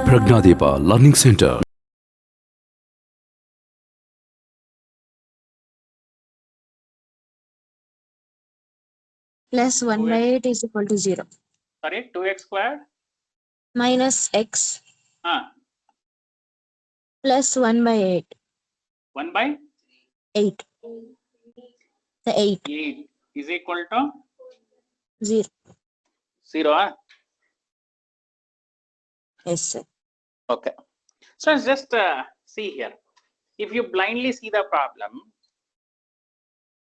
ಪ್ರಜ್ಞಾದೀಪ learning centre. Plus 1 by 8 is equal to 0. Sorry, 2x squared Minus x plus 1 by 8. 1 by 8. The 8. 8 is equal to 0. 0. Yes, sir. Okay. So just see here. If you blindly see the problem,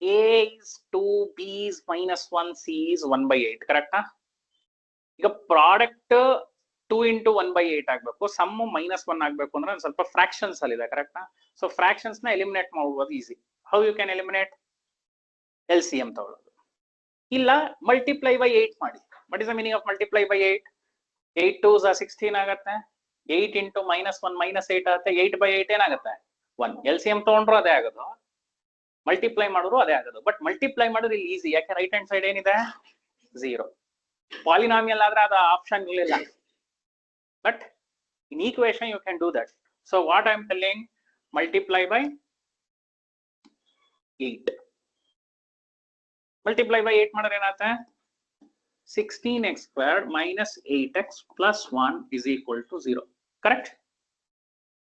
A is 2, B is minus 1, C is 1 by 8. Correct? ಈಗ product 2 into 1 by 8 ಆಗಬೇಕು, some -1 ಆಗಬೇಕು ಅಂದ್ರೆ ಒಂದು ಸ್ವಲ್ಪ fractions ಅಲ್ಲಿ ಇದೆ. ಕರೆಕ್ಟಾ? So fractions ನ ಎಲಿಮಿನೇಟ್ ಮಾಡಬಹುದು easy. How you can eliminate? LCM ತಗೊಳ್ಳೋದು, ಇಲ್ಲ ಮಲ್ಟಿಪ್ಲೈ ಬೈ 8 ಮಾಡಿ. What is the meaning of multiply by 8? 8 2s are 16 ಆಗುತ್ತೆ. 8 into -1 -8 ಆಗುತ್ತೆ. 8 by 8 ಏನಾಗುತ್ತೆ? 1. LCM ತಗೊಂಡ್ರು ಅದೇ ಆಗೋದು, ಮಲ್ಟಿಪ್ಲೈ ಮಾಡಿದ್ರು ಅದೇ ಆಗೋದು. ಬಟ್ ಮಲ್ಟಿಪ್ಲೈ ಮಾಡಿದ್ರೆ ಇಲ್ಲಿ ಈಸಿ, ಯಾಕೆ ರೈಟ್ ಹ್ಯಾಂಡ್ ಸೈಡ್ ಏನಿದೆ? 0. ಪಾಲಿನಾಮಿಯಲ್ ಆದ್ರೆ ಅದು ಆಪ್ಷನ್ ಇರಲಿಲ್ಲ. But in equation you can do that. So what I am telling, multiply by 8. Multiply by 8 ಮಾಡಿದ್ರೆ ಏನಾಗುತ್ತೆ? 16x squared minus 8x plus 1 is equal to 0. Correct?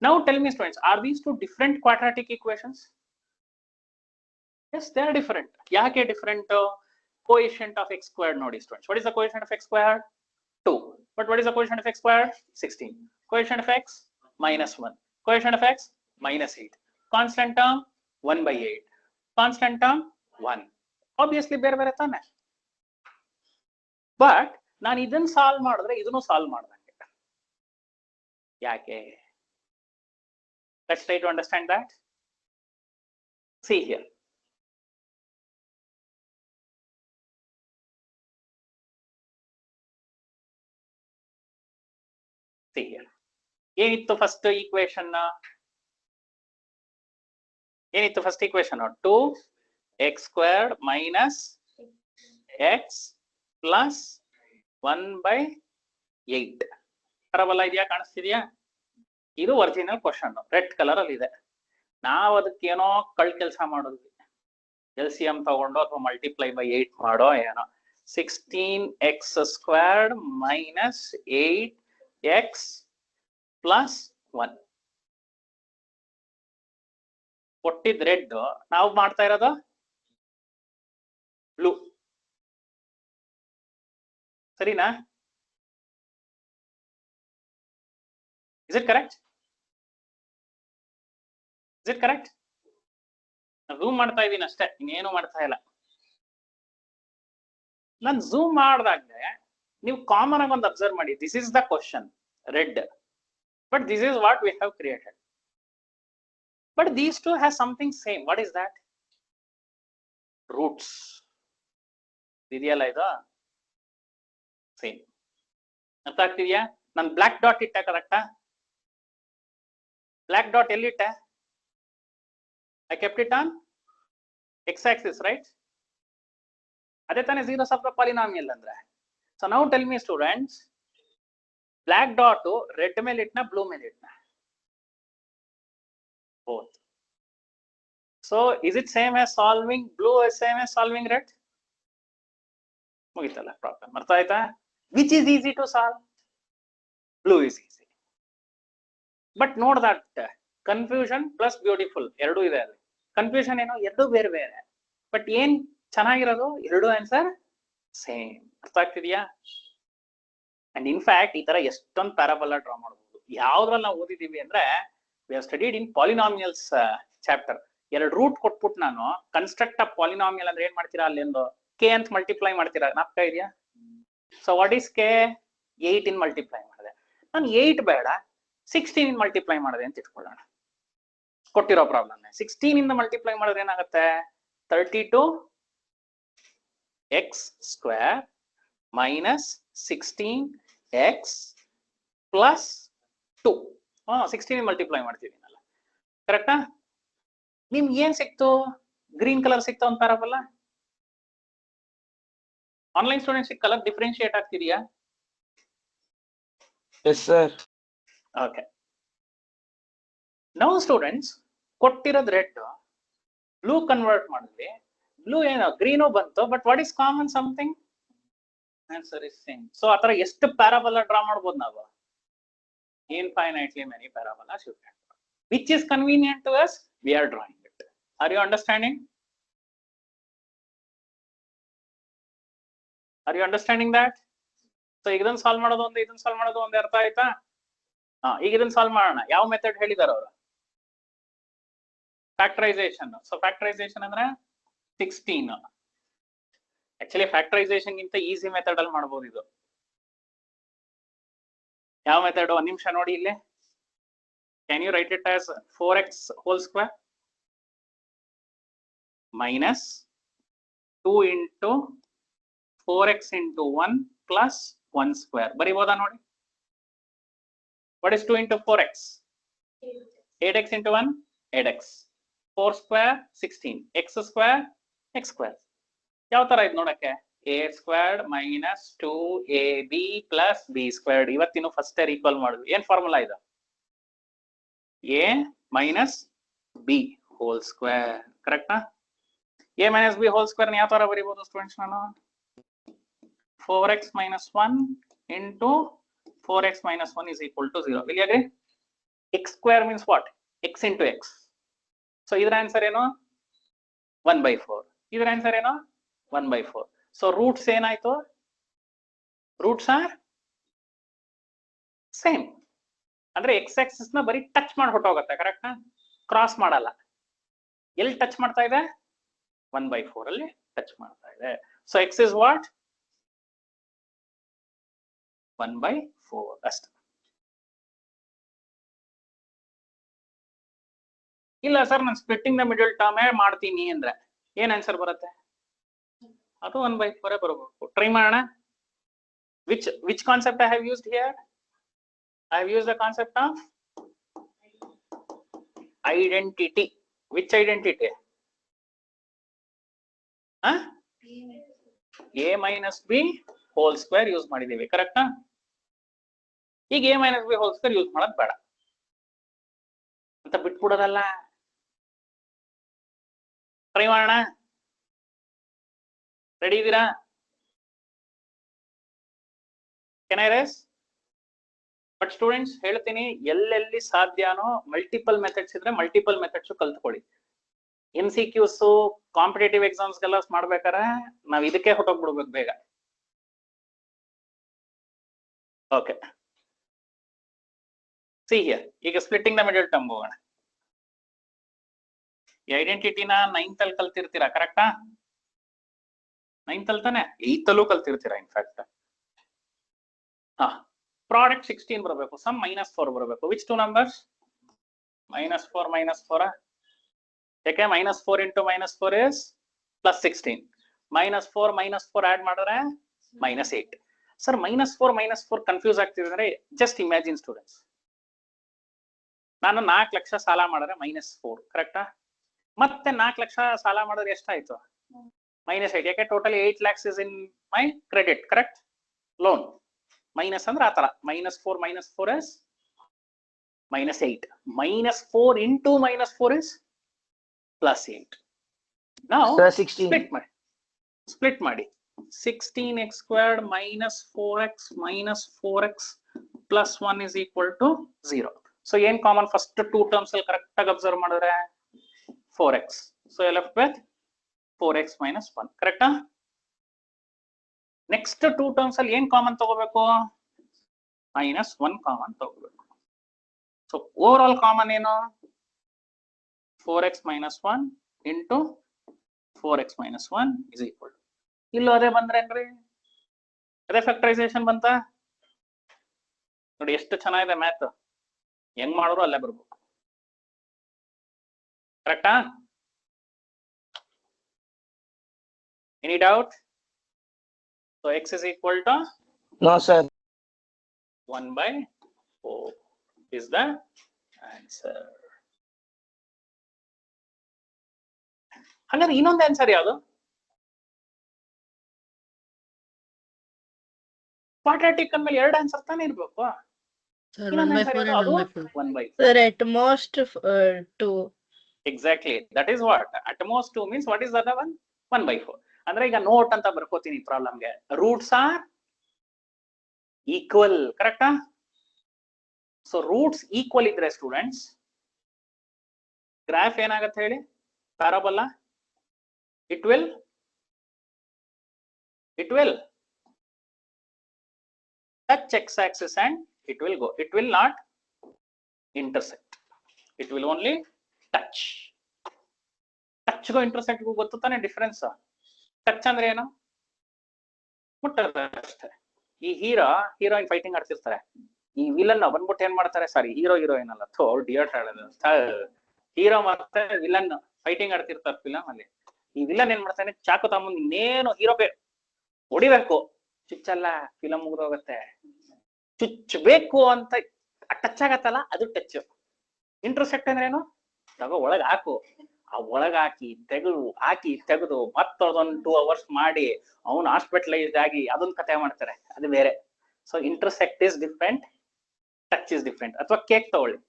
Now tell me students, are these two different quadratic equations? Yes, they are different. ಯಾಕೆ different? Coefficient of x squared ನೋಡಿ students. What is the coefficient of x squared? 2. But what is the coefficient of x squared? 16. Coefficient of x? -1. Coefficient of x? -8. Constant term? 1 by 8. Constant term? 1. Obviously ಬೇರೆ ಬೇರೆ ತಾನೆ. But ನಾನು ಇದನ್ನ solve ಮಾಡಿದ್ರೆ ಇದನ್ನು solve ಮಾಡ್ದಂಗೆ. ಯಾಕೆ? Let's try to understand that. See here. See here. ಏನಿತ್ತು ಫಸ್ಟ್ ಈಕ್ವೇಶನ್? ಏನಿತ್ತು first equation? 2x squared minus x plus 1 by 8. ಬರಬಲ್ಲ ಇದೆಯಾ? ಕಾಣಿಸ್ತಿದ್ಯಾ? ಇದು ಒರಿಜಿನಲ್ ಕ್ವಶನ್, ರೆಡ್ ಕಲರ್ ಅಲ್ಲಿ ಇದೆ. ನಾವು ಅದಕ್ಕೆ ಏನೋ ಕಳ್ ಕೆಲಸ ಮಾಡೋದ್ವಿ, LCM ತಗೊಂಡು ಅಥವಾ ಮಲ್ಟಿಪ್ಲೈ ಬೈ 8 ಮಾಡೋ ಏನೋ. 16x squared minus 8x plus 1 ಕೊಟ್ಟಿದ್ ರೆಡ್, ನಾವು ಮಾಡ್ತಾ ಇರೋದು ಬ್ಲೂ. ಸರಿನಾ? Is it correct? Is it correct? Zoom ಮಾಡ್ತಾ ಇದೀನಿ ಅಷ್ಟೇ, ಇನ್ನೇನು ಮಾಡ್ತಾ ಇಲ್ಲ. ನಾನು ಝೂಮ್ ಮಾಡ್ದಾಗ್ಲೆ ನೀವು ಕಾಮನ್ ಆಗಿ ಒಂದು ಅಬ್ಸರ್ವ್ ಮಾಡಿ, this is the question, red, but this is what we have created. But these two has something same. What is that? Roots. ಇದೆಯಲ್ಲ ಇದು ಸೇಮ್. ಅರ್ಥ ಆಗ್ತಿದ್ಯಾ? ನಾನು ಬ್ಲಾಕ್ ಡಾಟ್ ಇಟ್ಟೆ, ಕರೆಕ್ಟಾ? ಬ್ಲಾಕ್ ಡಾಟ್ ಎಲ್ಲಿಟ್ಟೆ? I kept it on x-axis, right? ಅದೇ ತಾನೇ zeros of the polynomial ಅಂದ್ರೆ. So now tell me students, black dot red ಮೇಲೆ ಇಟ್ನ, ಬ್ಲೂ ಮೇಲೆ ಇಟ್ನ? Both. So is it same as solving blue as same as solving red? ಮುಗಿತಲ್ಲ problem. ಅರ್ಥ ಆಯ್ತಾ? Which is easy to solve? Blue is easy. But note that confusion plus beautiful ಎರಡೂ ಇದೆ ಅಲ್ಲಿ. Confusion ಏನು? ಎರಡು ಬೇರೆ ಬೇರೆ. ಬಟ್ ಏನ್ ಚೆನ್ನಾಗಿರೋದು? ಎರಡು ಆನ್ಸರ್ ಸೇಮ್. ಅರ್ಥ ಆಗ್ತಿದ್ಯಾ? ಅಂಡ್ ಇನ್ಫ್ಯಾಕ್ಟ್ ಈ ತರ ಎಷ್ಟೊಂದು ಪ್ಯಾರಾಬೋಲಾ ಡ್ರಾ ಮಾಡಬಹುದು. ಯಾವ್ದ್ರಲ್ಲಿ ನಾವು ಓದಿದೀವಿ ಅಂದ್ರೆ, we have studied in polynomials chapter. ಎರಡು ರೂಟ್ ಕೊಟ್ಬಿಟ್ಟು ನಾನು ಕನ್ಸ್ಟ್ರಕ್ಟ್ ಆಫ್ ಪಾಲಿನಾಮಿಯಲ್ ಅಂದ್ರೆ ಏನ್ ಮಾಡ್ತೀರಾ? ಅಲ್ಲಿಂದು k ಅಂತ ಮಲ್ಟಿಪ್ಲೈ ಮಾಡ್ತೀರಾ, ಜ್ಞಾಪಕ ಇದೆಯಾ? So what is k? 8 in multiply ಮಾಡಿದೆ. ನಾನು 8 ಬೇಡ, 16 ಇನ್ ಮಲ್ಟಿಪ್ಲೈ ಮಾಡಿದೆ ಅಂತ ಇಟ್ಕೊಳ್ಳೋಣ. ಕೊಟ್ಟಿರೋ ಪ್ರಾಬ್ಲಮ್ 16 ಇಂದ ಮಲ್ಟಿಪ್ಲೈ ಮಾಡಿದ್ರೆ ಏನಾಗುತ್ತೆ? 32x square minus 16x plus 2. 16 multiply ಮಾಡ್ತಿದ್ದೀನಲ್ಲ, ಕರೆಕ್ಟಾ? ನಿಮ್ಗೆ ಏನ್ ಸಿಕ್ತು? ಗ್ರೀನ್ ಕಲರ್ ಸಿಕ್ತಾ ಒಂದು parabola. Online students colour differentiate ಆಗ್ತಿದೆಯಾ? Yes, sir. Okay. Now students, ಕೊಟ್ಟಿರೋದು ರೆಡ್, ಬ್ಲೂ ಕನ್ವರ್ಟ್ ಮಾಡಿದ್ವಿ. ಬ್ಲೂ ಏನೋ ಗ್ರೀನು ಬಂತು, but what is common something? Answer is same. So ಆ ತರ ಎಷ್ಟು ಪ್ಯಾರಾಬೋಲಾ ಡ್ರಾ ಮಾಡ್ಬೋದು ನಾವು? Infinitely many parabolas you can draw. Which is convenient to us? We are drawing it. Are you understanding? Are you understanding that? So ಇದನ್ನ solve ಮಾಡೋದು ಒಂದು, ಇದನ್ನ solve ಮಾಡೋದು ಒಂದು, ಅರ್ಥ ಆಯ್ತಾ? ಈಗ ಇದನ್ನ ಸಾಲ್ವ್ ಮಾಡೋಣ. ಯಾವ ಮೆಥಡ್ ಹೇಳಿದಾರೆ ಅವರು? ಫ್ಯಾಕ್ಟರೈಸೇಷನ್. ಸೊ ಫ್ಯಾಕ್ಟರೈಸೇಷನ್ ಅಂದ್ರೆ 16. ಆಕ್ಚುಲಿ ಫ್ಯಾಕ್ಟರೈಸೇಷನ್ ಗಿಂತ ಈಸಿ ಮೆಥಡ್ ಅಲ್ಲಿ ಮಾಡಬಹುದು ಇದು. ಯಾವ ಮೆಥಡ್? ಒಂದ್ ನಿಮಿಷ ನೋಡಿ ಇಲ್ಲಿ. Can you write it as 4x whole square minus 2 into 4x into 1 plus 1 square. ಬರಿಬೋದಾ ನೋಡಿ? What is 2 into 4x? 8x into 1, 8x. 4 square 16. X square, x square. ಯಾವ ತರ ಇದು ನೋಡಕ್ಕೆ? a squared minus 2ab plus b squared. ಇವತ್ತಿನ first year equal ಮಾಡಿದ್ವಿ. ಏನ್ formula ಇದು? a minus b whole square. ಕರೆಕ್ಟಾ? a minus b whole square ಯಾವ ತರ ಬರಿಬಹುದು ಸ್ಟೂಡೆಂಟ್ಸ್? ನಾನು 4x minus 1 into 4x minus 1 is equal to 0. Will you agree? X square means what? X into x. So ಇದರ answer ಏನು? 1/4. ಇದರ answer ಏನು? 1/4. So roots ಏನಾಯ್ತು? Roots are same. ಅಂದ್ರೆ x axis ನ ಬರೀ ಟಚ್ ಮಾಡಿ ಹೊಟ್ಟೋಗುತ್ತೆ. ಕರೆಕ್ಟಾ? ಕ್ರಾಸ್ ಮಾಡಲ್ಲ. ಎಲ್ಲಿ ಟಚ್ ಮಾಡ್ತಾ ಇದೆ? 1/4 ಅಲ್ಲಿ ಟಚ್ ಮಾಡ್ತಾ ಇದೆ. So x is what? 1/4 ಅಷ್ಟೇ. ಇಲ್ಲ ಸರ್ ನಾನು ಸ್ಪ್ಲಿಟ್ಟಿಂಗ್ ದ ಮಿಡಲ್ ಟರ್ಮ್ ಮಾಡ್ತೀನಿ ಅಂದ್ರೆ ಏನ್ ಆನ್ಸರ್ ಬರುತ್ತೆ? ಅದು 1/4 ಬರಬೇಕು. ಟ್ರೈ ಮಾಡೋಣ. Which concept I have used here? I have used the concept of identity. Which identity? a minus b whole square use ಮಾಡಿದೀವಿ. ಕರೆಕ್ಟಾ? ಈಗ a minus b whole square use ಮಾಡೋದು ಬೇಡ ಅಂತ ಬಿಟ್ಬಿಡೋದಲ್ಲ. ಟ್ರೈ ಮಾಡೋಣ. ರೆಡಿ ಇದ್ದೀರಾ? Can I race? But students ಹೇಳ್ತೀನಿ, ಎಲ್ಲೆಲ್ಲಿ ಸಾಧ್ಯನೋ ಮಲ್ಟಿಪಲ್ ಮೆಥಡ್ಸ್ ಇದ್ರೆ ಮಲ್ಟಿಪಲ್ ಮೆಥಡ್ಸ್ ಕಲ್ತ್ಕೊಳ್ಳಿ. MCQs ಕಾಂಪಿಟೇಟಿವ್ ಎಕ್ಸಾಮ್ಸ್ಗೆಲ್ಲ ಮಾಡ್ಬೇಕಾರೆ ನಾವ್ ಇದಕ್ಕೆ ಹೊಟ್ಟೋಗ್ಬಿಡ್ಬೇಕು ಬೇಗ. Okay, see here. ಈಗ ಸ್ಪ್ಲಿಟ್ಟಿಂಗ್ ದ ಮಿಡಲ್ ಟರ್ಮ್ ಹೋಗೋಣ. ಈ ಐಡೆಂಟಿಟಿನ 9th ಅಲ್ಲಿ ಕಲ್ತಿರ್ತೀರಾ. ಕರೆಕ್ಟಾ? 9th ಅಲ್ಲಿ ತಾನೆ? 8th ಅಲ್ಲೂ ಕಲ್ತಿರ್ತೀರಾ ಇನ್ಫ್ಯಾಕ್ಟ್. ಪ್ರಾಡಕ್ಟ್ 16 ಬರಬೇಕು, ಸಮ್ -4 ಬರಬೇಕು. Which two numbers? -4 ಯಾಕೆ? -4 into -4 is +16. -4 ಆಡ್ ಮಾಡಿದ್ರೆ -8. ಸರ್ -4 ಕನ್ಫ್ಯೂಸ್ ಆಗ್ತಿದೆ ಅಂದ್ರೆ ಜಸ್ಟ್ ಇಮ್ಯಾಜಿನ್ ಸ್ಟೂಡೆಂಟ್ಸ್, ನಾನು 4 ಲಕ್ಷ ಸಾಲ ಮಾಡಿದ್ರೆ -4. ಕರೆಕ್ಟಾ? ಮತ್ತೆ 4 ಲಕ್ಷ ಸಾಲ ಮಾಡಿದ್ರೆ ಎಷ್ಟಾಯ್ತು? -8. ಯಾಕೆ? Totally 8 lakhs is in my credit. Correct? Loan. Minus ಅಂದ್ರೆ ಆ ತರ -4 is -8. -4 into -4 is +8. Now split ಮಾಡಿ 16x squared minus 4x minus 4x plus 1 is equal to 0. So ಏನ್ ಕಾಮನ್? ಫಸ್ಟ್ 2 ಟರ್ಮ್ಸ್ ಅಲ್ಲಿ ಕರೆಕ್ಟ್ ಆಗಿ ಅಬ್ಸರ್ವ್ ಮಾಡಿದ್ರೆ 4x. So you're left with 4x minus 1. ಕರೆಕ್ಟಾ? Next 2 terms ಅಲ್ಲಿ ಏನ್ ಕಾಮನ್ ತಗೋಬೇಕು? -1 common ತಗೋಬೇಕು. ಸೊ ಓವರ್ ಆಲ್ ಕಾಮನ್ ಏನು? 4x minus 1 into 4x minus 1 is equal to. ಇಲ್ಲೂ ಅದೇ ಬಂದ್ರೇನ್ರಿ? ಅದೇ ಫ್ಯಾಕ್ಟರೈಸೇಷನ್ ಬಂತ ನೋಡಿ. ಎಷ್ಟು ಚೆನ್ನಾಗಿದೆ ಮ್ಯಾಥ್. ಹೆಂಗ್ ಮಾಡಿದ್ರು ಅಲ್ಲೇ ಬರ್ಬೇಕು. ಕರೆಕ್ಟಾ? Any doubt? So x is equal to? No sir. 1/4 is the answer. ಹಾಗಾದ್ರೆ ಇನ್ನೊಂದು ಆನ್ಸರ್ ಯಾವುದು? ಕ್ವಾಡ್ರಾಟಿಕ್ ಅಂದ್ಮೇಲೆ 2 ಆನ್ಸರ್ ತಾನೇ ಇರ್ಬೇಕು. Sir, ಇನ್ನೊಂದು 1 by ಆನ್ಸರ್ 4 ಯಾವುದು? and ಅದು 1 by 4. 1/4. Sir, at most 2. Exactly. That is what at most 2 means. What is the other one? 1/4. ಅಂದ್ರೆ ಈಗ ನೋಟ್ ಅಂತ ಬರ್ಕೋತೀನಿ ಪ್ರಾಬ್ಲಮ್ಗೆ. ರೂಟ್ಸ್ ಆರ್ ಈಕ್ವಲ್, ಕರೆಕ್ಟಾ? ಸೊ ರೂಟ್ಸ್ ಈಕ್ವಲ್ ಇದ್ರೆ ಸ್ಟೂಡೆಂಟ್ಸ್ ಗ್ರಾಫ್ ಏನಾಗತ್ತೆ ಹೇಳಿ? Parabola. It will touch x-axis and it will go. It will not intersect. It will only touch. Touch go intersect go ಗೊತ್ತು ತಾನೆ difference. Touch ಅಂದ್ರೆ ಏನು? ಮುಟ್ಟೋದಷ್ಟೇ. ಈ heroine fighting ಆಡ್ತಿರ್ತಾರೆ. ಈ ವಿಲನ್ ಬಂದ್ಬಿಟ್ಟು ಏನ್ ಮಾಡ್ತಾರೆ? ಸಾರಿ, ಹೀರೋಯಿನ್ ಅಲ್ಲ, ಡಿಯಟ್ ಆಡೋದು. ಹೀರೋ ಮತ್ತೆ ವಿಲನ್ ಫೈಟಿಂಗ್ ಆಡ್ತಿರ್ತಾರೆ ಫಿಲಮ್ ಅಲ್ಲಿ. ಈ ವಿಲನ್ ಏನ್ ಮಾಡ್ತಾನೆ? ಚಾಕು ತಗೊಂಡು ಇನ್ನೇನು ಹೀರೋಗೆ ಹೊಡಿಬೇಕು, ಚುಚ್ಚಲ್ಲ, ಫಿಲಮ್ ಮುಗಿದೋಗತ್ತೆ. ಚುಚ್ಚಬೇಕು ಅಂತ ಟಚ್ ಆಗತ್ತಲ್ಲ, ಅದು ಟಚ್. ಇಂಟರ್ಸೆಕ್ಟ್ ಅಂದ್ರೆ ಏನು? ತಗೋ ಒಳಗ್ ಹಾಕು. ಆ ಒಳಗ್ ಹಾಕಿ ತೆಗೆದು ಮತ್ತೊಂದು 2 hours ಮಾಡಿ ಅವನು ಹಾಸ್ಪಿಟಲೈಸ್ಡ್ ಆಗಿ ಅದೊಂದು ಕಥೆ ಮಾಡ್ತಾರೆ, ಅದು ಬೇರೆ. So intersect is different, touch is different. ಅಥವಾ ಕೇಕ್ ತಗೊಳ್ಳಿ,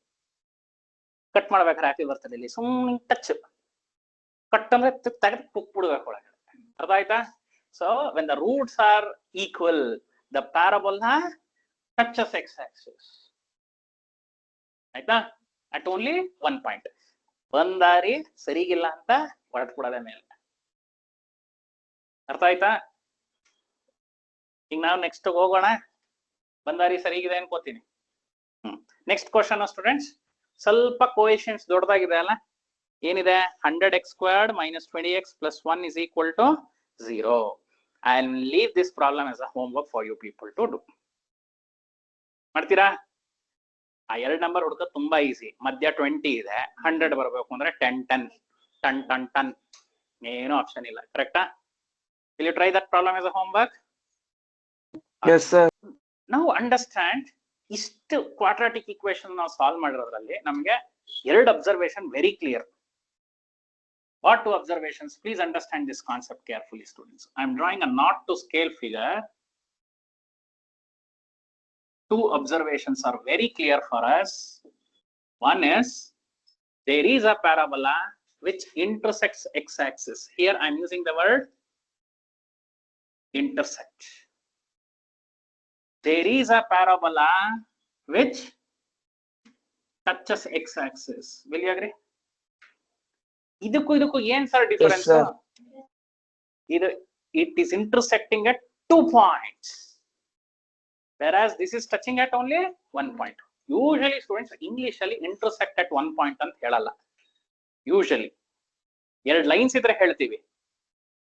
ಕಟ್ ಮಾಡ್ಬೇಕಾದ್ರೆ ಹ್ಯಾಪಿ ಬರ್ತಡೇ ಸುಮ್ಮನೆ ಟಚ್, ಕಟ್ ಅಂದ್ರೆ ತೆಗೆದು ಕುಕ್ಬಿಡ್ಬೇಕು ಒಳಗಡೆ. ಅರ್ಥ ಆಯ್ತಾ? So when the roots are equal, the parabola touches x-axis. ಆಯ್ತಾ? At only 1 point. ಒಂದ್ ದಾರಿ ಸರಿಗಿಲ್ಲ ಅಂತ ಹೊರಟ್ಬಿಡೋದ ಮೇಲೆ. ಅರ್ಥ ಆಯ್ತಾ? ಈಗ ನಾವು ನೆಕ್ಸ್ಟ್ ಹೋಗೋಣ. ಬಂದಾರಿ ಸರಿಗಿದೆ ಅನ್ಕೋತೀನಿ. ನೆಕ್ಸ್ಟ್ ಕ್ವಶನ್ ಸ್ಟೂಡೆಂಟ್ಸ್, ಸ್ವಲ್ಪ ಕೋಎಫಿಷಿಯಂಟ್ಸ್ ದೊಡ್ಡದಾಗಿದೆ ಅಲ್ಲ. ಏನಿದೆ? 100x² - 20x + 1 = 0. I'll leave this problem as a homework for you people to do. ಮಾಡ್ತೀರಾ? ಆ 2 ನಂಬರ್ ಹುಡುಕ ತುಂಬಾ ಈಸಿ. ಮಧ್ಯ 20 ಇದೆ, 100 ಬರಬೇಕು ಅಂದ್ರೆ 10 ಏನೋ ಆಪ್ಷನ್ ಇಲ್ಲ. ಕರೆಕ್ಟಾ? Will you try that problem as a homework? Yes sir. Now understand, ಇಷ್ಟು ಕ್ವಾಡ್ರಾಟಿಕ್ ಈಕ್ವೇಶನ್ ನಾವು ಸಾಲ್ವ್ ಮಾಡಿರೋದ್ರಲ್ಲಿ ನಮಗೆ 2 observation very clear. What 2 observations? Please understand this concept carefully, students. I am drawing a not to scale figure. 2 observations are very clear for us. One is, there is a parabola which intersects x-axis. Here I am using the word intersect. There is a parabola which touches x-axis. Will you agree? ಇದಕ್ಕೂ ಏನ್ sir difference? It is intersecting at 2 points. Whereas this is touching at only 1 point. Usually students English ಅಲ್ಲಿ intersect at 1 point ಅಂತ ಹೇಳಲ್ಲ. Usually 2 lines ಇದ್ರೆ ಹೇಳ್ತೀವಿ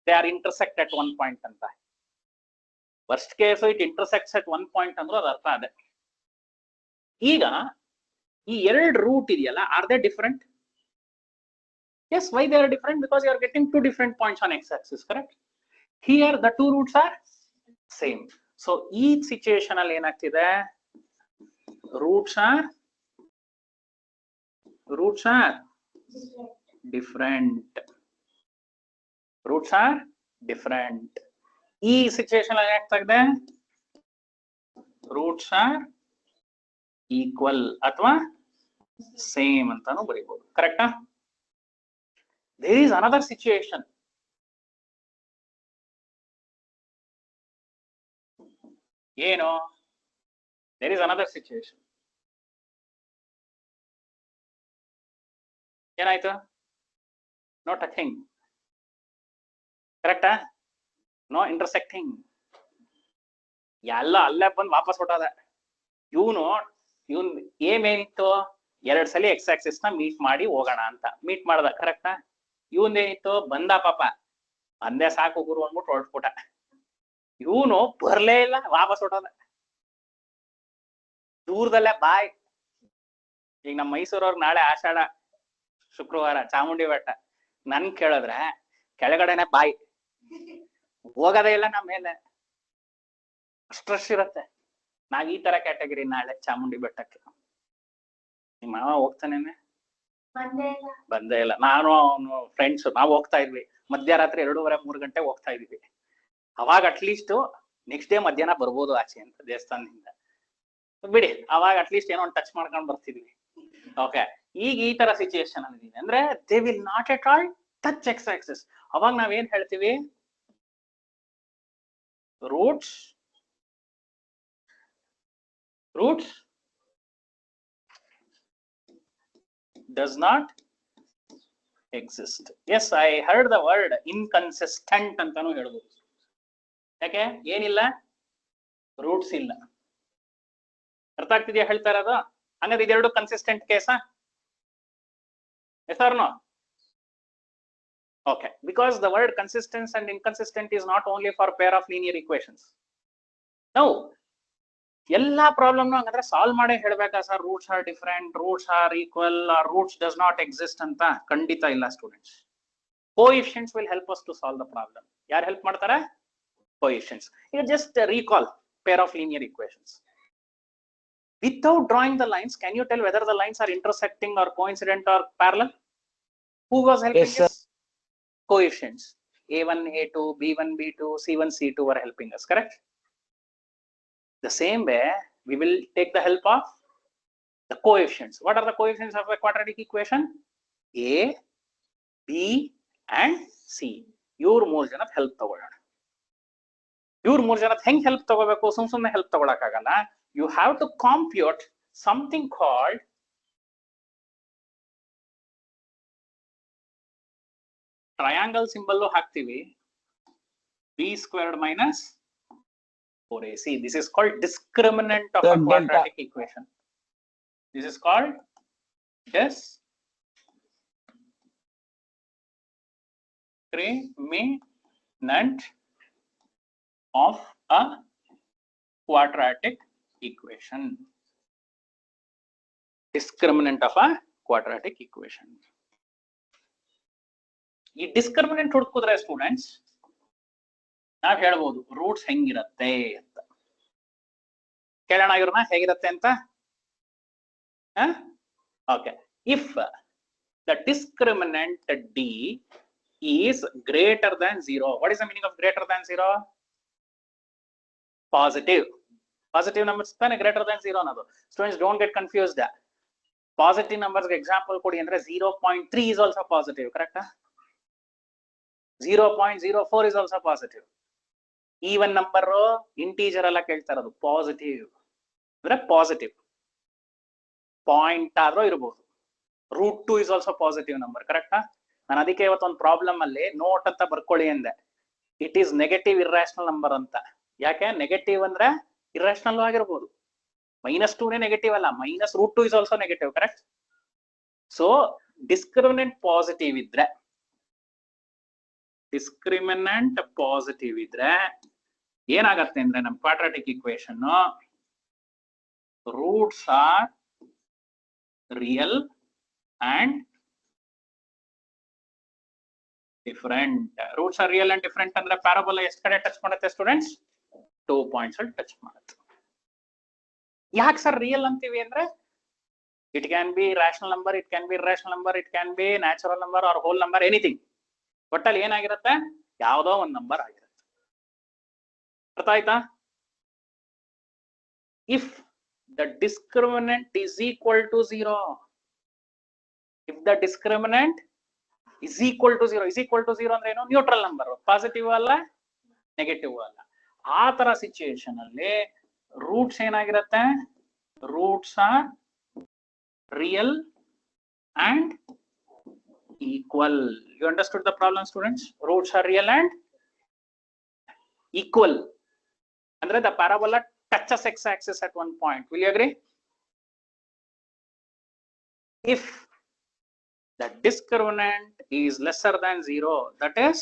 they are intersect at 1 point ಅಂತ. Worst case it intersects at 1 point ಅಂದ್ರೂ ಅದು ಅರ್ಥ ಅದೇ. ಈಗ ಈ 2 ರೂಟ್ ಇದೆಯಲ್ಲ, are they different? Yes, why they are different? Because you are getting 2 different points on x-axis, correct? Here the 2 roots are same. So each situation ಅಲ್ಲಿ ಏನಾಗ್ತಿದೆ? Roots are different. Roots are different. ಈ situation ಅಲ್ಲಿ ಏನಾಗ್ತಿದೆ? Roots are equal ಅಥವಾ same ಅಂತಾನು ಬರೀಬಹುದು. ಕರೆಕ್ಟಾ? There is another situation. ಏನು? There is another situation. ಏನಾಯ್ತು? No touching. ಕರೆಕ್ಟಾ? No intersecting. ಎಲ್ಲ ಅಲ್ಲೇ ಬಂದು ವಾಪಸ್ ಹೊಟ್ಟೋದ. ಇವನ್ ಏನಿತ್ತು? 2 ಸಲ x-axis ನ ಮೀಟ್ ಮಾಡಿ ಹೋಗೋಣ ಅಂತ ಮೀಟ್ ಮಾಡ್ದ. ಕರೆಕ್ಟಾ? ಇವನೇನಿತ್ತು? ಬಂದ ಪಾಪ, ಅಂದೇ ಸಾಕು ಗುರು ಅಂದ್ಬಿಟ್ಟು ಹೊರಟ್ಬಿಟ್ಟ. ಇವನು ಬರ್ಲೇ ಇಲ್ಲ, ವಾಪಸ್ ಹೊಟ್ಟೋದ. ದೂರದಲ್ಲೇ ಬಾಯ್. ಈಗ ನಮ್ಮ ಮೈಸೂರವ್ರಿಗೆ ನಾಳೆ ಆಷಾಢ, ಶುಕ್ರವಾರ ಚಾಮುಂಡಿ ಬೆಟ್ಟ. ನನ್ ಕೇಳಿದ್ರೆ ಕೆಳಗಡೆನೆ ಬಾಯ್, ಹೋಗೋದೇ ಇಲ್ಲ ನಮ್ಮ ಮೇಲೆ. ಅಷ್ಟ್ರಶ್ ಇರತ್ತೆ. ನಾವ್ ಈ ತರ ಕ್ಯಾಟಗರಿ ನಾಳೆ ಚಾಮುಂಡಿ ಬೆಟ್ಟಕ್ಕೆ. ನಿಮ್ಮ ಮಾವ ಹೋಗ್ತಾನೇನೆ? ಬಂದೇ ಇಲ್ಲ. ನಾನು ಅವನು ಫ್ರೆಂಡ್ಸ್ ನಾವು ಹೋಗ್ತಾ ಇದ್ವಿ. ಮಧ್ಯರಾತ್ರಿ 2:30-3 ಗಂಟೆ ಹೋಗ್ತಾ ಇದೀವಿ. ಅವಾಗ ಅಟ್ಲೀಸ್ಟ್ ನೆಕ್ಸ್ಟ್ ಡೇ ಮಧ್ಯಾಹ್ನ ಬರ್ಬೋದು ಆಚೆ ಅಂತ ದೇವಸ್ಥಾನದಿಂದ. ಬಿಡಿ, ಅವಾಗ ಅಟ್ಲೀಸ್ಟ್ ಏನೋ ಒಂದು ಟಚ್ ಮಾಡ್ಕೊಂಡು ಬರ್ತಿದ್ವಿ. ಓಕೆ, ಈಗ ಈ ತರ ಸಿಚುಯೇಷನ್ ಅಲ್ಲಿ ಅಂದ್ರೆ they will not at all touch X Axis. ಅವಾಗ ನಾವೇನ್ ಹೇಳ್ತೀವಿ? Roots does not exist. Yes, I heard the word inconsistent ಅಂತಾನು ಹೇಳ್ಬೋದು. ಯಾಕೆ? ಏನಿಲ್ಲ, ರೂಟ್ಸ್ ಇಲ್ಲ. ಅರ್ಥ ಆಗ್ತಿದ್ಯಾ ಹೇಳ್ತಾ ಇರೋದು? ಹಂಗಾದ್ರೆ ಇದೆರಡು ಕನ್ಸಿಸ್ಟೆಂಟ್ ಕೇಸಾ? Yes or no? Okay, because the word consistent and inconsistent is not only for pair of linear equations. Now, ಎಲ್ಲಾ ಪ್ರಾಬ್ಲಮ್ ಹಂಗಂದ್ರೆ ಸಾಲ್ವ್ ಮಾಡೇ ಹೇಳ್ಬೇಕಾ sir? Roots are different, roots are equal, or roots does not exist ಅಂತ? ಖಂಡಿತ ಇಲ್ಲ students. Coefficients will help us to solve the problem. ಯಾರು help ಮಾಡ್ತಾರೆ? Coefficients. ಈಗ just recall pair of linear equations. Without drawing the lines, can you tell whether the lines are intersecting or coincident or parallel? Who was helping Yes, sir. us? Coefficients. A1, A2, B1, B2, C1, C2 were helping us, correct? The same way, we will take the help of the coefficients. What are the coefficients of a quadratic equation? A, B, and C. Your more janat help ತಗೊಳ್ಳೋಣ. Your more janat ಹೆಂಗ್ help ತಗೋಬೇಕು? ಸುಮ್ನೆ help ತಗೊಳಕ್ಕಾಗಲ್ಲ. You have to compute something called triangle symbol ಹಾಕ್ತೀವಿ. B squared minus 4AC. This is called discriminant of a quadratic equation. This is called discriminant of a quadratic equation. Discriminant of a quadratic equation. ಈ discriminant ಹುಡುಕಿದ್ರೆ students ನಾವ್ ಹೇಳ್ಬೋದು roots ಹೆಂಗಿರತ್ತೆ ಅಂತ. ಕೇಳೋಣ ಇವ್ರನ್ನ ಹೇಗಿರತ್ತೆ ಅಂತ. Okay, if the discriminant D is greater than 0. What is the meaning of greater than 0? Positive. Positive numbers ತಾನೆ greater than 0 ಅನ್ನೋದು. Students don't get confused. Positive numbers example ಕೊಡಿ ಅಂದ್ರೆ 0.3 is also positive, ಕರೆಕ್ಟಾ? 0.04 is also positive. Even number integer ಎಲ್ಲ ಕೇಳ್ತಾ ಇರೋದು positive ಅಂದ್ರೆ positive. Point ಆದ್ರೂ ಇರಬಹುದು. √2 is also positive ನಂಬರ್, ಕರೆಕ್ಟಾ? ನಾನು ಅದಕ್ಕೆ ಇವತ್ತೊಂದು ಪ್ರಾಬ್ಲಮ್ ಅಲ್ಲಿ ನೋಟ್ ಅಂತ ಬರ್ಕೊಳ್ಳಿ ಅಂದೆ. It is negative irrational number ಅಂತ. ಯಾಕೆ? ನೆಗೆಟಿವ್ ಅಂದ್ರೆ ಇರ್ರಾಷನಲ್ ಆಗಿರ್ಬೋದು. -2 ನೆಗೆಟಿವ್ ಅಲ್ಲ, -√2 is also negative, correct? So discriminant positive ಇದ್ರೆ, ಡಿಸ್ಕ್ರಿಮಿನೆಂಟ್ ಪಾಸಿಟಿವ್ ಇದ್ರೆ ಏನಾಗತ್ತೆ ಅಂದ್ರೆ ನಮ್ಮ quadratic equation roots are real and different. Roots are real and different ಅಂದ್ರೆ ಪ್ಯಾರಾಬೋಲಾ ಎಷ್ಟು ಕಡೆ ಟಚ್ ಮಾಡುತ್ತೆ ಸ್ಟೂಡೆಂಟ್ಸ್? 2 ಪಾಯಿಂಟ್ಸ್ ಅಲ್ಲಿ ಟಚ್ ಮಾಡುತ್ತೆ. ಯಾಕೆ ಸರ್ ರಿಯಲ್ ಅಂತೀವಿ ಅಂದ್ರೆ it can be rational number, it can be irrational number, it can be natural number or whole number, anything. ಒಟ್ಟಲ್ಲಿ ಏನಾಗಿರುತ್ತೆ? ಯಾವುದೋ ಒಂದು ನಂಬರ್ ಆಗಿರುತ್ತೆ. ಅರ್ಥ ಆಯ್ತಾ? If the discriminant is equal to 0, if the discriminant is equal to 0, is equal to 0 ಅಂದ್ರೆ ಏನು? Neutral number, positive ಅಲ್ಲ ನೆಗೆಟಿವ್ ಅಲ್ಲ. ಆ ತರ ಸಿಚುಯೇಷನ್ ಅಲ್ಲಿ ರೂಟ್ಸ್ ಏನಾಗಿರುತ್ತೆ? Roots are real and equal. You understood the problem, students? Roots are real and equal. Andre the parabola touches x-axis at one point. Will you agree? If the discriminant is lesser than 0, that is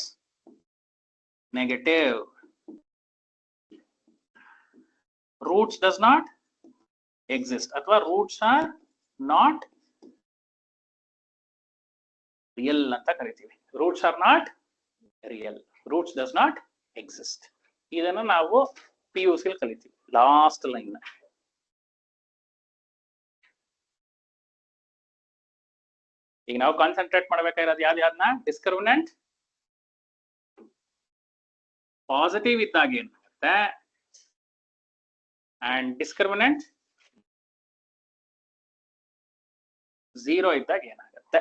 negative. Roots does not exist. Athwa roots are not real ಅಂತ ಕರಿತೀವಿ. Roots are not real, roots does not exist. ಇದನ್ನು ನಾವು PUC ಕಲಿತೀವಿ. Last line ಈಗ ನಾವು concentrate ಮಾಡ್ಬೇಕಾಗಿರೋದು ಯಾವ್ದನ್ನ? Discriminant positive ಇದ್ದಾಗ ಏನಾಗುತ್ತೆ ಅಂಡ್ ಡಿಸ್ಕ್ರಿಮಿನೆಂಟ್ 0 ಇದ್ದಾಗ ಏನಾಗುತ್ತೆ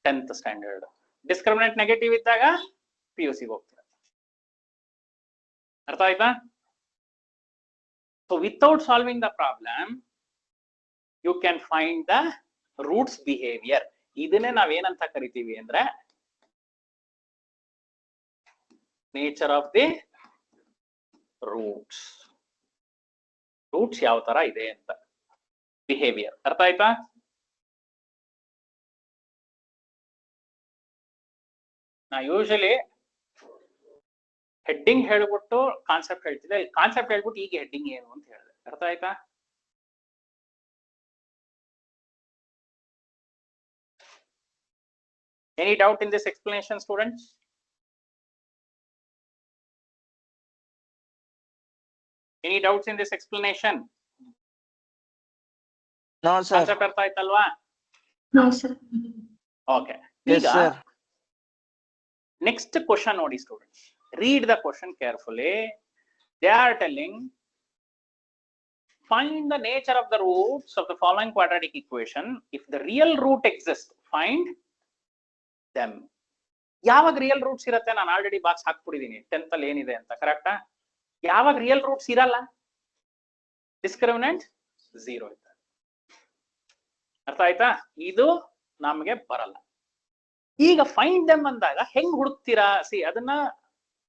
10th ಸ್ಟ್ಯಾಂಡರ್ಡ್. ಡಿಸ್ಕ್ರಿಮಿನೆಂಟ್ ನೆಗೆಟಿವ್ ಇದ್ದಾಗ PUC ಗೆ ಹೋಗ್ತೀರ. ಅರ್ಥ ಆಯ್ತಾ? So without solving the problem, you can find the roots behavior. ಇದನ್ನೇ ನಾವೇನಂತ ಕರಿತೀವಿ ಅಂದ್ರೆ nature of the roots. Roots ಯಾವ ತರ ಇದೆ ಅಂತ ಬಿಹೇವಿಯರ್. ಅರ್ಥ ಆಯ್ತಾ? ನಾ ಯೂಶಲಿ ಹೆಡ್ಡಿಂಗ್ ಹೇಳ್ಬಿಟ್ಟು ಕಾನ್ಸೆಪ್ಟ್ ಹೇಳ್ತಿದ್ದೆ, ಕಾನ್ಸೆಪ್ಟ್ ಹೇಳ್ಬಿಟ್ಟು ಈಗ ಹೆಡ್ಡಿಂಗ್ ಏನು ಅಂತ ಹೇಳಿದೆ. ಅರ್ಥ ಆಯ್ತಾ? Any doubt in this explanation, students? Any doubts in this explanation? No, sir. Concept ಅರ್ಥ ಆಯ್ತಲ್ವಾ? No, sir. Okay. Yes, ಈಗ sir. next question ನೋಡಿ students. Read the question carefully. They are telling, find the nature of the roots of the following quadratic equation. If the real root exists, find them. ಯಾವಾಗ real roots ಇರುತ್ತೆ? ನಾನು already box ಹಾಕ್ಬಿಟ್ಟಿದ್ದೀನಿ 10th ಅಲ್ಲಿ ಏನಿದೆ ಅಂತ. ಕರೆಕ್ಟಾ? ಯಾವಾಗ real roots ಇರಲ್ಲ? Discriminant 0 ಇದ್ದಾಗ. ಅರ್ಥ ಆಯ್ತಾ? ಇದು ನಮಗೆ ಬರಲ್ಲ. ಈಗ ಫೈಂಡ್ ದೆಮ್ ಅಂದಾಗ ಹೆಂಗ್ ಹುಡುಕ್ತೀರಾ? ಸಿ, ಅದನ್ನ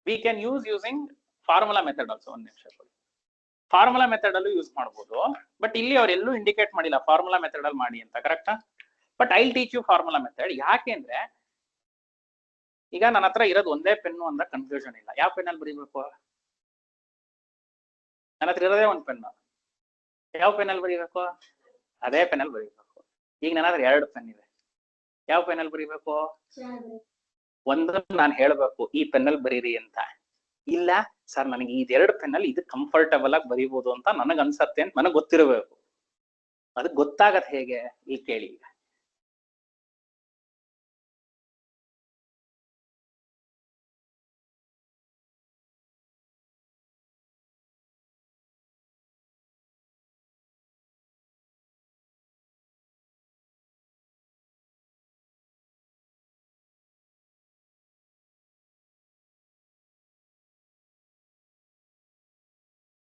we can use using formula method also. ಒಂದ್ ನಿಮಿಷ, ಫಾರ್ಮುಲಾ ಮೆಥಡ್ ಅಲ್ಲೂ ಯೂಸ್ ಮಾಡಬಹುದು. ಬಟ್ ಇಲ್ಲಿ ಅವರೆಲ್ಲೂ ಇಂಡಿಕೇಟ್ ಮಾಡಿಲ್ಲ ಫಾರ್ಮುಲಾ ಮೆಥಡ್ ಅಲ್ಲಿ ಮಾಡಿ ಅಂತ. ಕರೆಕ್ಟಾ? But I teach you formula method. ಯಾಕೆಂದ್ರೆ ಈಗ ನನ್ನ ಹತ್ರ ಇರೋದು ಒಂದೇ ಪೆನ್ನು ಅಂದ ಕನ್ಫ್ಯೂಷನ್ ಇಲ್ಲ. ಯಾವ ಪೆನ್ನಲ್ಲಿ ಬರೀಬೇಕು? ನನ್ನ ಹತ್ರ ಇರೋದೇ ಒಂದು ಪೆನ್ನು. ಯಾವ ಪೆನ್ನಲ್ಲಿ ಬರೀಬೇಕು? ಅದೇ ಪೆನ್ನಲ್ಲಿ ಬರೀಬೇಕು. ಈಗ ನನ್ನ ಹತ್ರ 2 ಪೆನ್ ಇದೆ. ಯಾವ ಪೆನ್ನಲ್ಲಿ ಬರೀಬೇಕು? ಒಂದು ನಾನು ಹೇಳ್ಬೇಕು ಈ ಪೆನ್ನಲ್ಲಿ ಬರೀರಿ ಅಂತ. ಇಲ್ಲ ಸರ್, ನನಗೆ ಈ 2 ಪೆನ್ನಲ್ಲಿ ಇದು ಕಂಫರ್ಟಬಲ್ ಆಗಿ ಬರೀಬಹುದು ಅಂತ ನನಗ್ ಅನ್ಸತ್ತೆ ಅಂತ ನನಗೆ ಗೊತ್ತಿರಬೇಕು. ಅದು ಗೊತ್ತಾಗತ್ ಹೇಗೆ? ಇಲ್ಲಿ ಕೇಳಿ. ಈಗ